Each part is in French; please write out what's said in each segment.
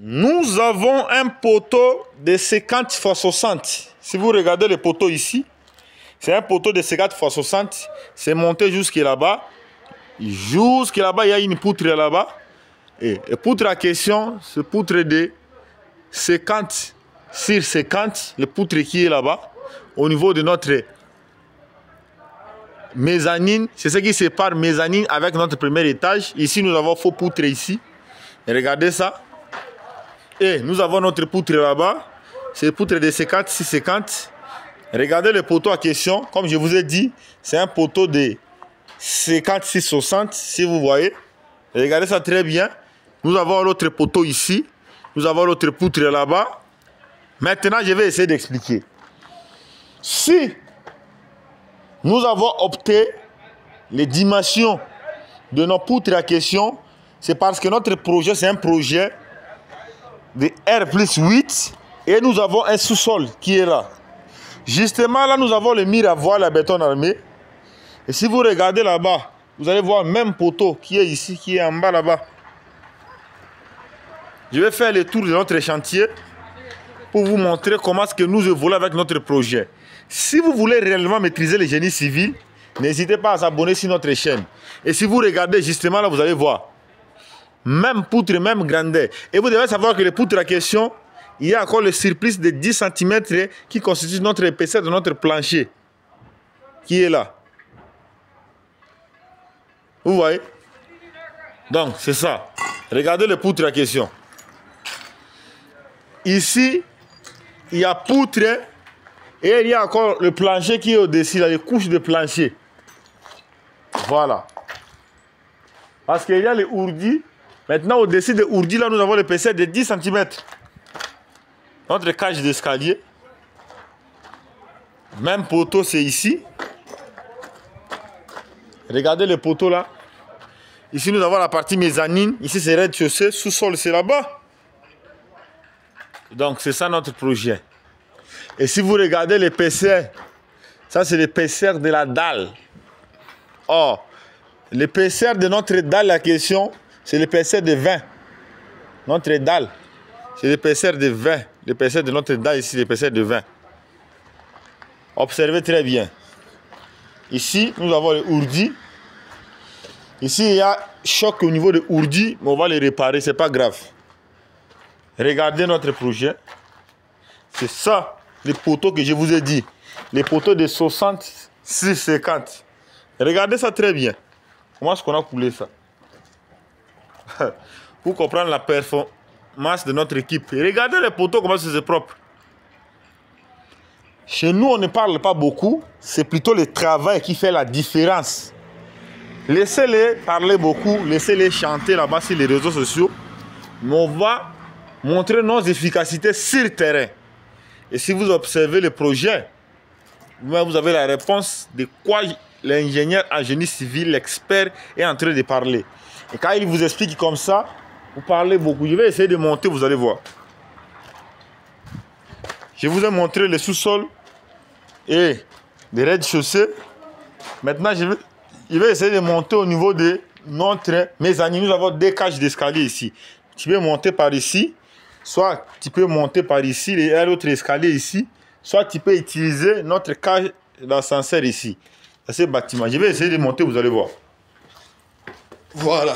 Nous avons un poteau de 50 x 60. Si vous regardez le poteau ici, c'est un poteau de 50 x 60. C'est monté jusque là-bas. Jusque là-bas, il y a une poutre là-bas. Et poutre à question, ce poutre de 50 sur 50, le poutre qui est là-bas, au niveau de notre mezzanine. C'est ce qui sépare mezzanine avec notre premier étage. Ici, nous avons faux poutre ici. Et regardez ça. Et nous avons notre poutre là-bas. C'est le poutre de 50 sur 50. Regardez le poteau à question. Comme je vous ai dit, c'est un poteau de 50 sur 60, si vous voyez. Regardez ça très bien. Nous avons l'autre poteau ici. Nous avons l'autre poutre là-bas. Maintenant, je vais essayer d'expliquer. Si nous avons opté les dimensions de nos poutres à question, c'est parce que notre projet, c'est un projet de R+8 et nous avons un sous-sol qui est là. Justement, là, nous avons le mur à voile à béton armé. Et si vous regardez là-bas, vous allez voir le même poteau qui est ici, qui est en bas là-bas. Je vais faire le tour de notre chantier pour vous montrer comment est-ce que nous évoluons avec notre projet. Si vous voulez réellement maîtriser le génie civil, n'hésitez pas à vous abonner sur notre chaîne. Et si vous regardez justement là, vous allez voir. Même poutre, même grandeur. Et vous devez savoir que les poutres à question, il y a encore le surplus de 10 cm qui constitue notre épaisseur de notre plancher. Qui est là. Vous voyez? Donc, c'est ça. Regardez les poutres à question. Ici, il y a poutre et il y a encore le plancher qui est au-dessus, les couches de plancher. Voilà. Parce qu'il y a les ourdis. Maintenant, au-dessus des ourdis, là, nous avons l'épaisseur de 10 cm. Notre cage d'escalier. Même poteau, c'est ici. Regardez le poteau là. Ici, nous avons la partie mezzanine. Ici, c'est rez-de-chaussée. Sous-sol, c'est là-bas. Donc, c'est ça notre projet. Et si vous regardez l'épaisseur, ça, c'est l'épaisseur de la dalle. Or, l'épaisseur de notre dalle, la question, c'est l'épaisseur de 20. Notre dalle, c'est l'épaisseur de 20. L'épaisseur de notre dalle ici, l'épaisseur de 20. Observez très bien. Ici, nous avons les ourdis. Ici, il y a choc au niveau des ourdis, mais on va les réparer, c'est pas grave. Regardez notre projet. C'est ça, les poteaux que je vous ai dit. Les poteaux de 60 sur 50. Regardez ça très bien. Comment est-ce qu'on a coulé ça? Pour comprendre la performance de notre équipe. Et regardez les poteaux, comment c'est propre. Chez nous, on ne parle pas beaucoup. C'est plutôt le travail qui fait la différence. Laissez-les parler beaucoup. Laissez-les chanter là-bas sur les réseaux sociaux. Mais on va montrer nos efficacités sur le terrain. Et si vous observez le projet, vous avez la réponse de quoi l'ingénieur en génie civil, l'expert, est en train de parler. Et quand il vous explique comme ça, vous parlez beaucoup. Je vais essayer de monter, vous allez voir. Je vous ai montré le sous-sol et les rez-de-chaussée. Maintenant, je vais essayer de monter au niveau de notre mezzanine. Nous avons deux cages d'escalier ici. Tu peux monter par ici, soit tu peux monter par ici, il y a l'autre escalier ici, soit tu peux utiliser notre cage d'ascenseur ici. Dans ce bâtiment. Je vais essayer de monter, vous allez voir. Voilà.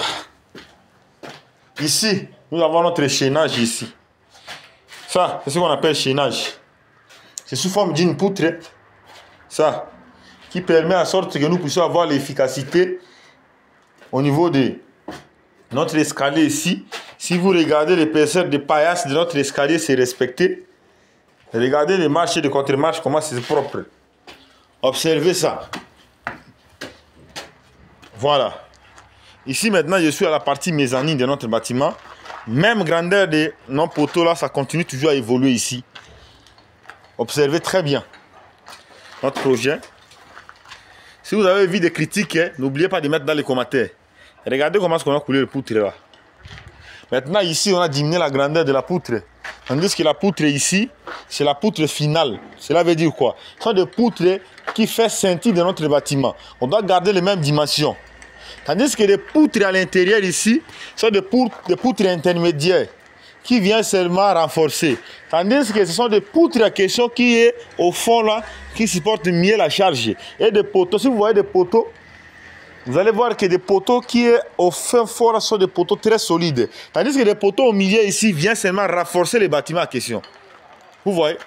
Ici, nous avons notre chaînage ici. Ça, c'est ce qu'on appelle chaînage. C'est sous forme d'une poutre. Ça, qui permet à sorte que nous puissions avoir l'efficacité au niveau de notre escalier ici. Si vous regardez l'épaisseur de paillasse de notre escalier, c'est respecté. Regardez les marches et les contre-marches, comment c'est propre. Observez ça. Voilà. Ici, maintenant, je suis à la partie mezzanine de notre bâtiment. Même grandeur de nos poteaux, là, ça continue toujours à évoluer ici. Observez très bien notre projet. Si vous avez vu des critiques, n'oubliez pas de mettre dans les commentaires. Regardez comment on a coulé le poutre là. Maintenant, ici, on a diminué la grandeur de la poutre. Tandis que la poutre ici, c'est la poutre finale. Cela veut dire quoi? Ce sont des poutres qui font scintille de notre bâtiment. On doit garder les mêmes dimensions. Tandis que les poutres à l'intérieur ici sont des poutres intermédiaires qui vient seulement renforcer. Tandis que ce sont des poutres à question qui est au fond là, qui supportent mieux la charge. Et des poteaux, si vous voyez des poteaux, vous allez voir que des poteaux qui est au fin fond là sont des poteaux très solides. Tandis que des poteaux au milieu ici viennent seulement renforcer les bâtiments à question. Vous voyez?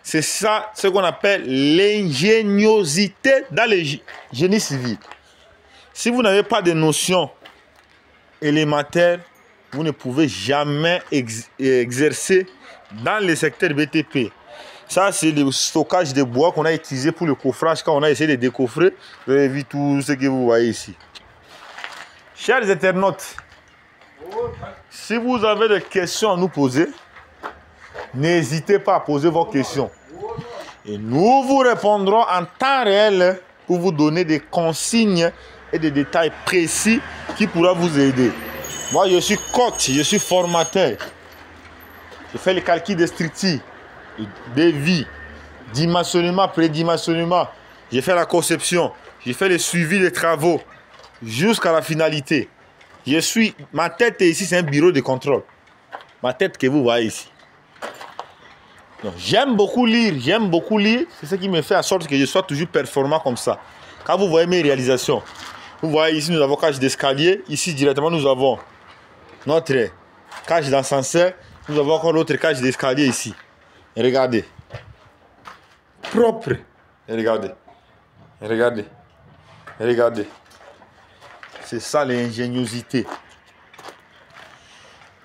C'est ça ce qu'on appelle l'ingéniosité dans le génie civil. Si vous n'avez pas de notions élémentaires, vous ne pouvez jamais exercer dans le secteur BTP. Ça, c'est le stockage de bois qu'on a utilisé pour le coffrage quand on a essayé de décoffrer. Vous avez vu tout ce que vous voyez ici. Chers internautes, si vous avez des questions à nous poser, n'hésitez pas à poser vos questions. Et nous vous répondrons en temps réel pour vous donner des consignes et des détails précis qui pourront vous aider. Moi, je suis coach, je suis formateur. Je fais le calcul des structures, des vies, dimensionnement, prédimensionnement. J'ai fait la conception, j'ai fait le suivi des travaux jusqu'à la finalité. Ma tête est ici, c'est un bureau de contrôle. Ma tête que vous voyez ici. J'aime beaucoup lire, c'est ce qui me fait en sorte que je sois toujours performant comme ça. Quand vous voyez mes réalisations, vous voyez ici nous avons cage d'escalier, ici directement nous avons notre cage d'ascenseur, nous avons encore l'autre cage d'escalier ici. Et regardez, propre, et regardez, c'est ça l'ingéniosité.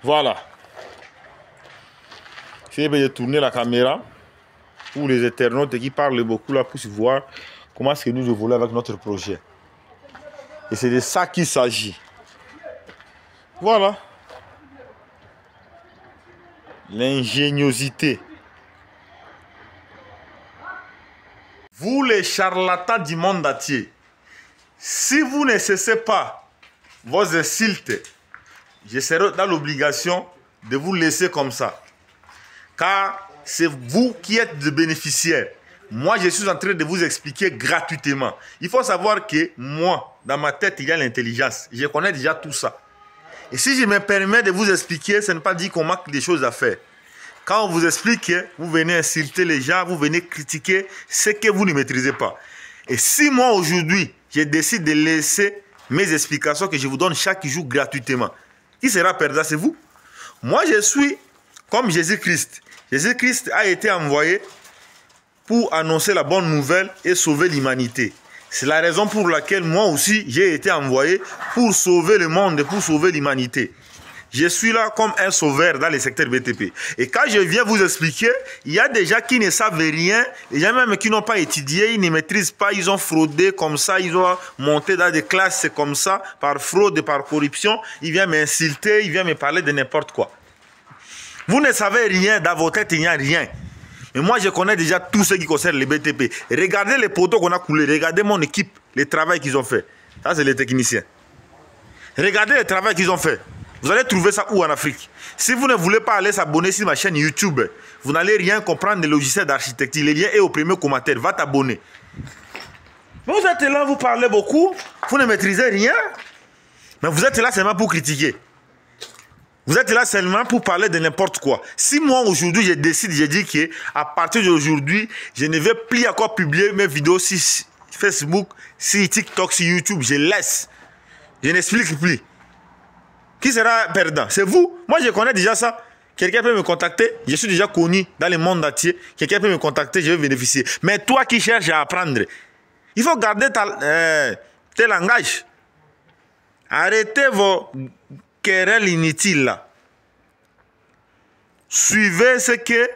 Voilà. Je vais tourner la caméra pour les internautes qui parlent beaucoup là pour voir comment est-ce que nous évoluons avec notre projet. Et c'est de ça qu'il s'agit. Voilà. L'ingéniosité. Vous les charlatans du monde entier, si vous ne cessez pas vos insultes, je serai dans l'obligation de vous laisser comme ça. Car c'est vous qui êtes le bénéficiaire. Moi, je suis en train de vous expliquer gratuitement. Il faut savoir que moi, dans ma tête, il y a l'intelligence. Je connais déjà tout ça. Et si je me permets de vous expliquer, ce n'est pas dit qu'on manque des choses à faire. Quand on vous explique, vous venez insulter les gens, vous venez critiquer ce que vous ne maîtrisez pas. Et si moi, aujourd'hui, je décide de laisser mes explications que je vous donne chaque jour gratuitement, qui sera perdant? C'est vous. Moi, je suis comme Jésus-Christ. Jésus-Christ a été envoyé pour annoncer la bonne nouvelle et sauver l'humanité. C'est la raison pour laquelle moi aussi j'ai été envoyé pour sauver le monde, pour sauver l'humanité. Je suis là comme un sauveur dans le secteur BTP. Et quand je viens vous expliquer, il y a des gens qui ne savent rien, des gens même qui n'ont pas étudié, ils ne maîtrisent pas, ils ont fraudé comme ça, ils ont monté dans des classes comme ça, par fraude et par corruption, ils viennent m'insulter, ils viennent me parler de n'importe quoi. Vous ne savez rien, dans votre tête, il n'y a rien. Mais moi, je connais déjà tout ce qui concerne les BTP. Regardez les poteaux qu'on a coulés, regardez mon équipe, le travail qu'ils ont fait. Ça, c'est les techniciens. Regardez le travail qu'ils ont fait. Vous allez trouver ça où en Afrique? Si vous ne voulez pas aller s'abonner sur ma chaîne YouTube, vous n'allez rien comprendre des logiciels d'architecture. Le lien est au premier commentaire. Va t'abonner. Vous êtes là, vous parlez beaucoup, vous ne maîtrisez rien, mais vous êtes là seulement pour critiquer. Vous êtes là seulement pour parler de n'importe quoi. Si moi aujourd'hui je décide, je dis qu'à partir d'aujourd'hui, je ne vais plus encore publier mes vidéos sur Facebook, sur TikTok, sur YouTube, je laisse. Je n'explique plus. Qui sera perdant? C'est vous. Moi je connais déjà ça. Quelqu'un peut me contacter, je suis déjà connu dans le monde entier. Quelqu'un peut me contacter, je vais bénéficier. Mais toi qui cherches à apprendre, il faut garder tes langages. Arrêtez vos querelles inutiles là. Suivez ce que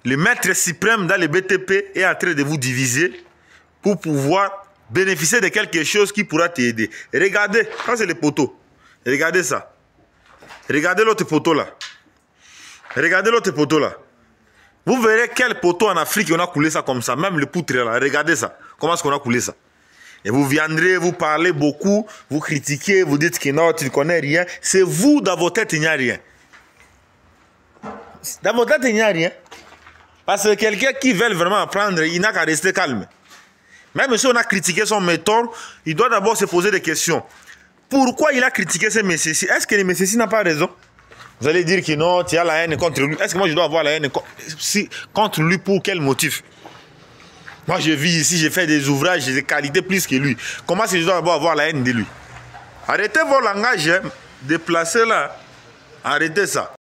le maître suprême dans le BTP est en train de vous diviser pour pouvoir bénéficier de quelque chose qui pourra t'aider. Regardez, ça c'est les poteaux. Regardez ça. Regardez l'autre poteau là. Regardez l'autre poteau là. Vous verrez quel poteau en Afrique on a coulé ça comme ça. Même le poutre là. Regardez ça. Comment est-ce qu'on a coulé ça? Et vous viendrez, vous parlez beaucoup, vous critiquez, vous dites que non, tu ne connais rien. C'est vous, dans votre tête, il n'y a rien. Dans votre tête, il n'y a rien. Parce que quelqu'un qui veut vraiment apprendre, il n'a qu'à rester calme. Même si on a critiqué son méthode, il doit d'abord se poser des questions. Pourquoi il a critiqué ce messieurs-ci? Est-ce que les messieurs-ci n'ont pas raison? Vous allez dire que non, tu as la haine contre lui. Est-ce que moi je dois avoir la haine contre lui pour quel motif? Moi je vis ici, j'ai fait des ouvrages, j'ai des qualités plus que lui. Comment est-ce que je dois avoir la haine de lui? Arrêtez vos langages, hein, déplacez là. Arrêtez ça.